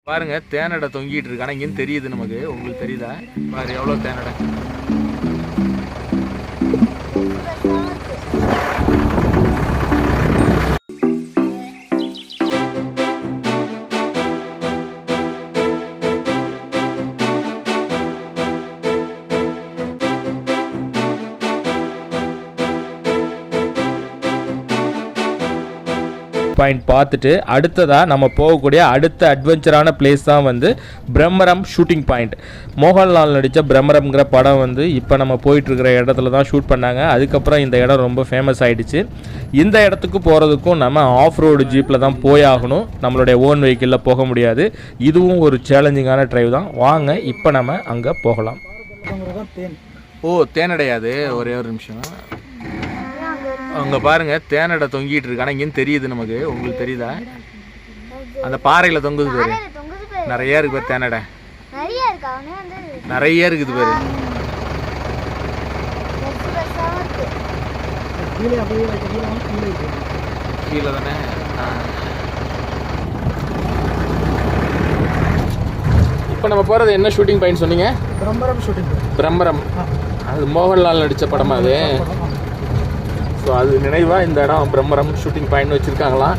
பாருங்க தேனடை தொங்கிட்டு இருக்கு. ஆனால் இங்கேயும் தெரியுது நமக்கு. உங்களுக்கு தெரியுதா? பாரு எவ்வளோ தேனடை. பாயிண்ட் பார்த்துட்டு அடுத்ததாக நம்ம போகக்கூடிய அடுத்த அட்வென்ச்சரான பிளேஸ் தான் வந்து பிரம்மரம் ஷூட்டிங் பாயிண்ட். மோகன்லால் நடித்த பிரம்மரம்ங்கிற படம் வந்து இப்போ நம்ம போயிட்டுருக்கிற இடத்துல தான் ஷூட் பண்ணாங்க. அதுக்கப்புறம் இந்த இடம் ரொம்ப ஃபேமஸ் ஆகிடுச்சு. இந்த இடத்துக்கு போகிறதுக்கும் நம்ம ஆஃப் ரோடு ஜீப்பில் தான் போயாகணும். நம்மளுடைய ஓன் வெஹிக்கிளில் போக முடியாது. இதுவும் ஒரு சேலஞ்சிங்கான ட்ரைவ் தான். வாங்க இப்போ நம்ம அங்கே போகலாம். ஓ தேனடையாது, ஒரே ஒரு நிமிஷம். அங்கே பாருங்க தேனடை தொங்கிட்டு இருக்கு. ஆனால் இங்கேயும் தெரியுது நமக்கு. உங்களுக்கு தெரியுதா? அந்த பாறையில் தொங்குது பாரு. நிறைய இருக்கு பாரு தேனடை. நிறைய இருக்குது பாரு. கீழே தானே. இப்போ நம்ம போகிறது என்ன ஷூட்டிங் பாயிண்ட் சொன்னீங்க? பிரம்மரம் ஷூட்டிங். பிரம்மரம் அது மோகன்லால் நடித்த படமா அது? ஸோ அது நினைவாக இந்த இடம் பிரம்மரம் ஷூட்டிங் பாயிண்ட் வச்சுருக்காங்களாம்.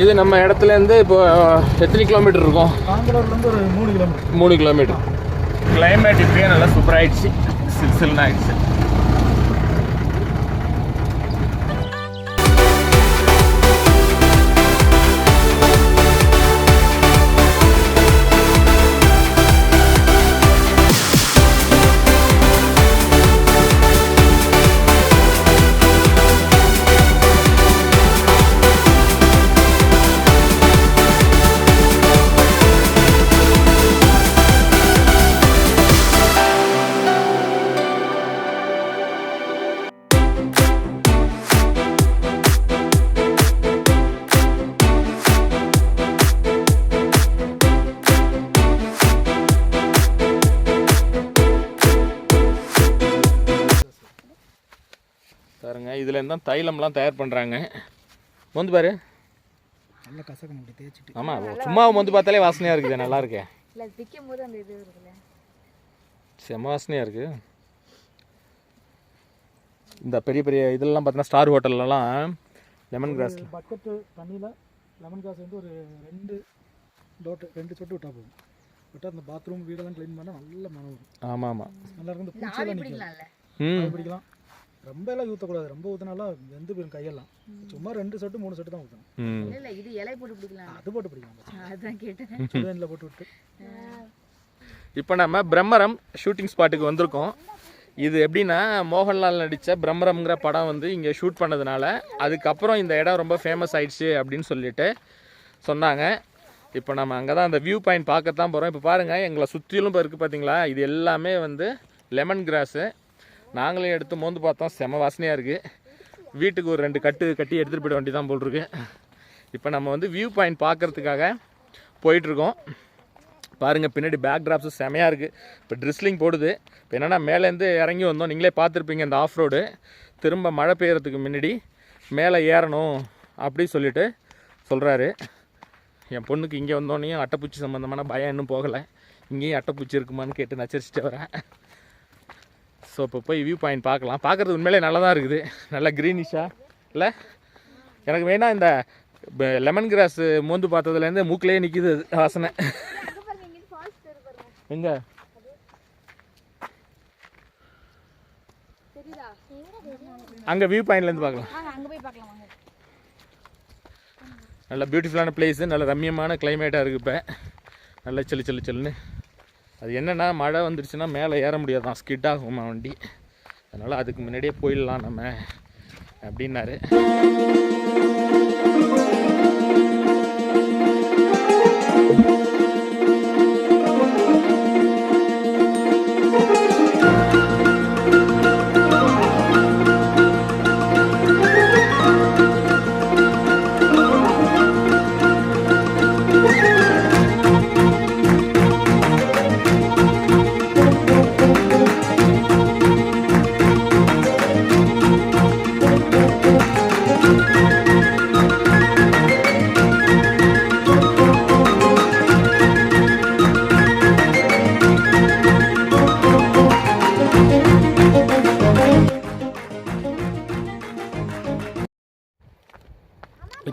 இது நம்ம இடத்துலேருந்து இப்போ எத்தனை கிலோமீட்டர் இருக்கும்? ஒரு 3 கிலோமீட்டர். கிளைமேட் இப்படியே நல்லா சூப்பராகிடுச்சு. சில்சில்னு ஆகிடுச்சு. பாருங்க இதுலேருந்து தான் தைலம்லாம் தயார் பண்ணுறாங்க. வந்து பாரு. நல்லா கசக்கணும் அப்படி தேய்ச்சிட்டு. ஆமாம், சும்மா வந்து பார்த்தாலே வாசனையாக இருக்குது. நல்லா இருக்கே. இல்லை விற்கும் போது அந்த இது இருக்குல்ல, செம வாசனையாக இருக்குது. இந்த பெரிய பெரிய இதெல்லாம் பார்த்தீங்கன்னா ஸ்டார் ஹோட்டல்லலாம் லெமன் கிராஸ் பக்கெட்டு தண்ணியில் லெமன் கிராஸ் வந்து ஒரு 2 சொட்டு விட்டா போகும். விட்டால் அந்த பாத்ரூம் வீடெல்லாம் க்ளீன் பண்ணால் நல்ல மனம் வரும். ஆமாம் ஆமாம், நல்லா இருக்கும். இந்த பூச்செல்லாம் நிற்கலாம். பிடிக்கலாம். ரொம்ப எல்லாம் ஊற்றக்கூடாது. ரொம்ப ஊற்றினாலும் வெந்து போயிடும் கையெல்லாம். சும்மா 2 சொட்டு 3 சொட்டு தான் ஊற்றணும். இல்லை இது இலை போட்டு பிடிக்கலாம். அது போட்டு பிடிக்கலாம். அதுதான் கேட்டேன். சுடுதண்ணில் போட்டு விட்டு. இப்போ நம்ம பிரம்மரம் ஷூட்டிங் ஸ்பாட்டுக்கு வந்திருக்கோம். இது எப்படின்னா மோகன்லால் நடித்த பிரம்மரம்ங்கிற படம் வந்து இங்கே ஷூட் பண்ணதுனால அதுக்கப்புறம் இந்த இடம் ரொம்ப ஃபேமஸ் ஆயிடுச்சு அப்படின்னு சொல்லிட்டு சொன்னாங்க. இப்போ நம்ம அங்கே தான் அந்த வியூ பாயிண்ட் பார்க்கத்தான் போகிறோம். இப்போ பாருங்கள் எங்களை சுற்றிலும் இப்போ இருக்குது பார்த்தீங்களா? இது எல்லாமே வந்து லெமன் கிராஸு. நாங்களே எடுத்து மோந்து பார்த்தோம். செம வாசனையாக இருக்குது. வீட்டுக்கு ஒரு 2 கட்டு கட்டி எடுத்துகிட்டு போய்ட வேண்டி தான் போட்டிருக்கு. இப்போ நம்ம வந்து வியூ பாயிண்ட் பார்க்குறதுக்காக போயிட்டுருக்கோம். பாருங்கள் பின்னாடி பேக் ட்ராப்ஸு செமையாக இருக்குது. இப்போ ட்ரிஸ்லிங் போடுது. இப்போ என்னென்னா மேலேருந்து இறங்கி வந்தோம். நீங்களே பார்த்துருப்பீங்க இந்த ஆஃப் ரோடு. திரும்ப மழை பெய்யறதுக்கு முன்னாடி மேலே ஏறணும் அப்படி சொல்லிட்டு சொல்கிறாரு. என் பொண்ணுக்கு இங்கே வந்தோடனே அட்டைப்பூச்சி சம்மந்தமான பயம் இன்னும் போகலை. இங்கேயும் அட்டைப்பூச்சி இருக்குமான்னு கேட்டு நச்சரிச்சுட்டு வரேன். ஸோ இப்போ போய் வியூ பாயிண்ட் பார்க்கலாம். பார்க்குறது உண்மையிலே நல்லா தான் இருக்குது. நல்லா க்ரீனிஷாக இல்லை? எனக்கு வேணால் இந்த லெமன் கிராஸ் மோந்து பார்த்ததுலேருந்து மூக்கிலேயே நிற்கிது வாசனை. எங்கே? அங்கே வியூ பாயிண்ட்லேருந்து பார்க்கலாம். நல்ல பியூட்டிஃபுல்லான பிளேஸு. நல்ல ரம்மியமான கிளைமேட்டாக இருக்குது. இப்போ நல்லா சில்லுன்னு. அது என்னென்னா மழை வந்துடுச்சுன்னா மேலே ஏற முடியாதான், ஸ்கிட் ஆகுமா வண்டி. அதனால் அதுக்கு முன்னாடியே போயிடலாம் நம்ம அப்படின்னாரு.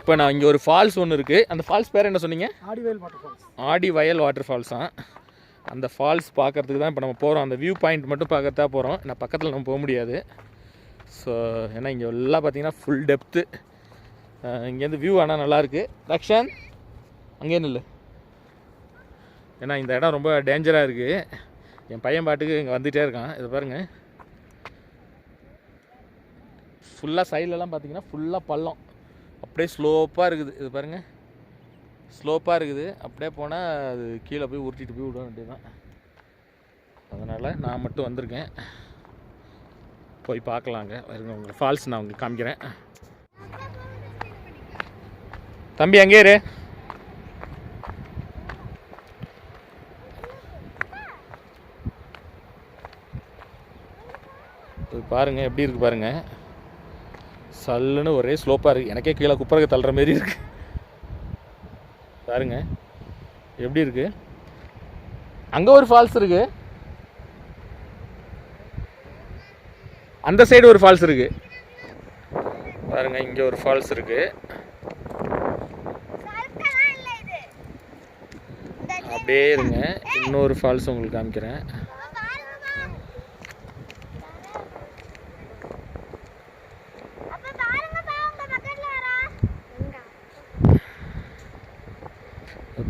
இப்போ நான் இங்கே ஒரு ஃபால்ஸ் ஒன்று இருக்குது. அந்த ஃபால்ஸ் பேர் என்ன சொன்னீங்க? ஆடிவயல் வாட்டர் ஃபால்ஸ். ஆடிவயல் வாட்டர் ஃபால்ஸாக. அந்த ஃபால்ஸ் பார்க்குறதுக்கு தான் இப்போ நம்ம போகிறோம். அந்த வியூ பாயிண்ட் மட்டும் பார்க்கறதா போகிறோம். நான் பக்கத்தில் நம்ம போக முடியாது. ஸோ ஏன்னா இங்கே எல்லாம் பார்த்தீங்கன்னா ஃபுல் டெப்த்து. இங்கேருந்து வியூ ஆனால் நல்லாயிருக்கு. ரக்ஷன் அங்கே இல்லை, ஏன்னா இந்த இடம் ரொம்ப டேஞ்சராக இருக்குது. என் பையன் பாட்டுக்கு இங்கே வந்துகிட்டே இருக்கான். இதை பாருங்கள், ஃபுல்லாக சைட்லலாம் பார்த்தீங்கன்னா ஃபுல்லாக பள்ளம், அப்படியே ஸ்லோப்பாக இருக்குது. இது பாருங்கள், ஸ்லோப்பாக இருக்குது. அப்படியே போனால் அது கீழே போய் உருட்டிட்டு போய் விட வேண்டியதுதான். அதனால் நான் மட்டும் வந்திருக்கேன், போய் பார்க்கலாங்க. வருங்க, உங்கள் ஃபால்ஸ் நான் உங்களுக்கு காமிக்கிறேன். தம்பி அங்கே இரு. பாருங்கள் எப்படி இருக்குது பாருங்கள், சல்லுன்னு ஒரே ஸ்லோப்பாக இருக்குது. எனக்கே கீழே குப்பரக தள்ளுற மாரி இருக்குது. பாருங்க எப்படி இருக்குது. அங்கே ஒரு ஃபால்ஸ் இருக்குது, அந்த சைடு ஒரு ஃபால்ஸ் இருக்குது. பாருங்க, இங்கே ஒரு ஃபால்ஸ் இருக்குது. அப்படியே இருங்க, இன்னொரு ஃபால்ஸ் உங்களுக்கு காமிக்கிறேன்.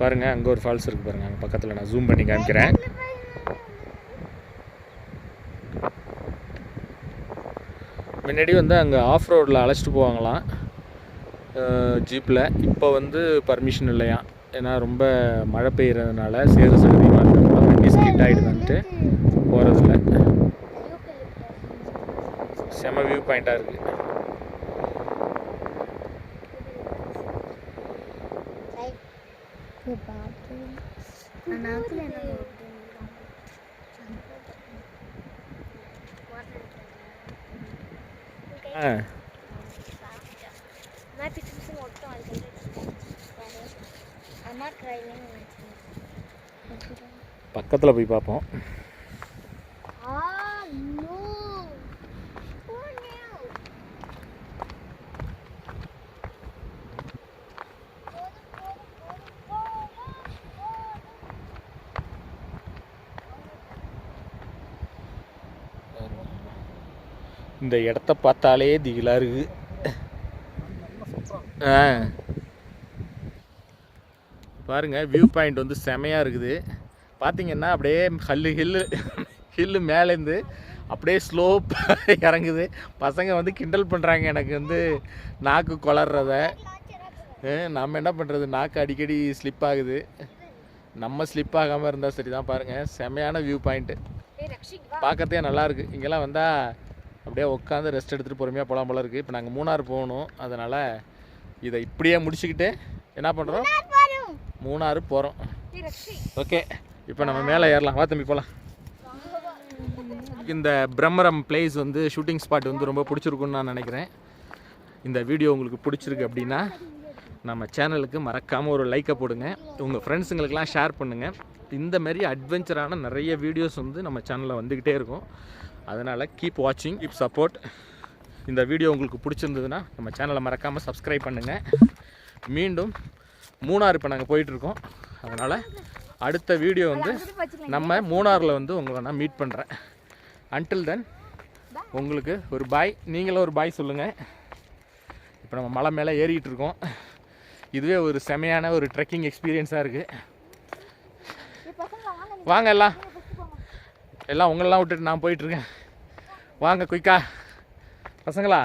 பாருங்க, அங்கே ஒரு ஃபால்ஸ் இருக்குது பாருங்க, அங்கே பக்கத்தில். நான் ஜூம் பண்ணி காமிக்கிறேன். முன்னாடி வந்து அங்கே ஆஃப் ரோடில் அழைச்சிட்டு போவாங்களாம் ஜீப்பில். இப்போ வந்து பர்மிஷன் இல்லையா, ஏன்னா ரொம்ப மழை பெய்யறதுனால சேறு சகதியமாக இருக்கிறதுனால வண்டி ஸ்கிட் ஆகிடுதுன்ட்டு போகிறதில்ல. செம வியூ பாயிண்ட்டாக இருக்குது. பக்கத்தில் போய் பார்ப்போம். இந்த இடத்த பார்த்தாலே திகிலாக இருக்குது. பாருங்கள், வியூ பாயிண்ட் வந்து செமையாக இருக்குது. பார்த்திங்கன்னா அப்படியே ஹில்லு மேலேருந்து அப்படியே ஸ்லோப்பாக இறங்குது. பசங்க வந்து கிண்டல் பண்ணுறாங்க, எனக்கு வந்து நாக்கு குளறத. நம்ம என்ன பண்ணுறது, நாக்கு அடிக்கடி ஸ்லிப் ஆகுது. நம்ம ஸ்லிப் ஆகாமல் இருந்தால் சரி தான். பாருங்கள், செமையான வியூ பாயிண்ட்டு, பார்க்கறதே நல்லாயிருக்கு. இங்கெல்லாம் வந்தால் அப்படியே உட்காந்து ரெஸ்ட் எடுத்துகிட்டு பொறுமையாக போகலாம் போல இருக்குது. இப்போ நாங்கள் மூணார் போகணும், அதனால் இதை இப்படியே முடிச்சுக்கிட்டு என்ன பண்ணுறோம், மூணாறு போகிறோம். ஓகே, இப்போ நம்ம மேலே ஏறலாம். வா தம்பி போகலாம். இந்த பிரம்மரம் பிளேஸ் வந்து ஷூட்டிங் ஸ்பாட் வந்து ரொம்ப பிடிச்சிருக்குன்னு நான் நினைக்கிறேன். இந்த வீடியோ உங்களுக்கு பிடிச்சிருக்கு அப்படின்னா நம்ம சேனலுக்கு மறக்காமல் ஒரு லைக்கை போடுங்க, உங்கள் ஃப்ரெண்ட்ஸுங்களுக்கெல்லாம் ஷேர் பண்ணுங்கள். இந்த மாதிரி அட்வென்ச்சரான நிறைய வீடியோஸ் வந்து நம்ம சேனலில் வந்துக்கிட்டே இருக்கும். அதனால் கீப் வாட்சிங், கீப் சப்போர்ட். இந்த வீடியோ உங்களுக்கு பிடிச்சிருந்ததுன்னா நம்ம சேனலை மறக்காமல் சப்ஸ்கிரைப் பண்ணுங்கள். மீண்டும் மூணார் இப்போ நாங்கள் போயிட்டுருக்கோம். அதனால் அடுத்த வீடியோ வந்து நம்ம மூணாரில் வந்து உங்களை நான் மீட் பண்ணுறேன். அன்டில் தென் உங்களுக்கு ஒரு பாய், நீங்களும் ஒரு பாய் சொல்லுங்கள். இப்போ நம்ம மலை மேலே ஏறிக்கிட்டு இருக்கோம். இதுவே ஒரு செமையான ஒரு ட்ரெக்கிங் எக்ஸ்பீரியன்ஸாக இருக்குது. வாங்க எல்லாம் உங்களெல்லாம் விட்டுட்டு நான் போயிட்டுருக்கேன். வாங்க குயிக்கா பசங்களா.